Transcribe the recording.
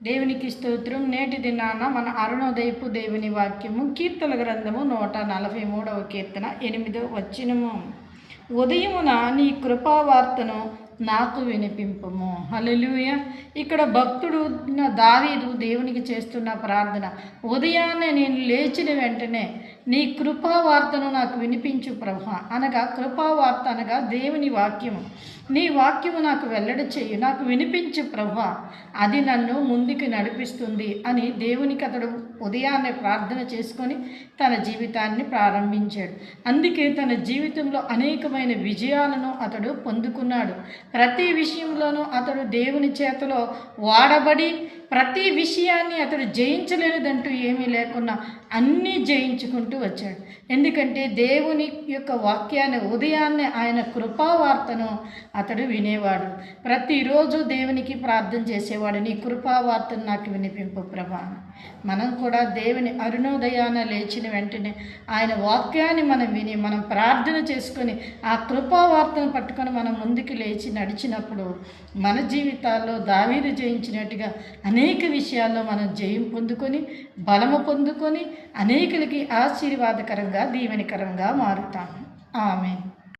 దేవునికి స్తోత్రం. నేటి దినాన మన అరుణోదయపు దేవుని వాక్యము కీర్తన గ్రంథము 143వ కీర్తన 8వ వచనము. ఉదయమున నీ కృపావార్తను నాకు వినిపింపము. హల్లెలూయా. ఇక్కడ భక్తుడు దావీదు దేవునికి చేస్తున్న ప్రార్థన, ఉదయాన్నే నేను లేచిన వెంటనే నీ కృపావార్తను నాకు వినిపించు ప్రభువా. అనగా కృపావార్త అనగా దేవుని వాక్యము. నీ వాక్యము నాకు వెల్లడి చేయు, నాకు వినిపించు ప్రభువా, అది నన్ను ముందుకు నడిపిస్తుంది అని దేవునికి అతడు ఉదయాన్నే ప్రార్థన చేసుకొని తన జీవితాన్ని ప్రారంభించాడు. అందుకే తన జీవితంలో అనేకమైన విజయాలను అతడు పొందుకున్నాడు. ప్రతి విషయంలోనూ అతడు దేవుని చేతిలో వాడబడి ప్రతి విషయాన్ని అతడు జయించలేనిదంటూ ఏమీ లేకుండా అన్నీ జయించుకుంటూ వచ్చాడు. ఎందుకంటే దేవుని యొక్క వాక్యాన్ని ఉదయాన్నే ఆయన కృపావార్తను అతడు వినేవాడు. ప్రతిరోజు దేవునికి ప్రార్థన చేసేవాడు, నీ కృపావార్తను నాకు వినిపింపు ప్రభా. మనం కూడా దేవుని అరుణోదయాన లేచిన వెంటనే ఆయన వాక్యాన్ని మనం విని మనం ప్రార్థన చేసుకొని ఆ కృపావార్తను పట్టుకొని మనం ముందుకు లేచి నడిచినప్పుడు మన జీవితాల్లో దావీదు జయించినట్టుగా అనేక విషయాల్లో మనం జయం పొందుకొని బలము పొందుకొని అనేకులకి ఆశీర్వాదకరంగా దీవెనకరంగా మారుతాము. ఆమేన్.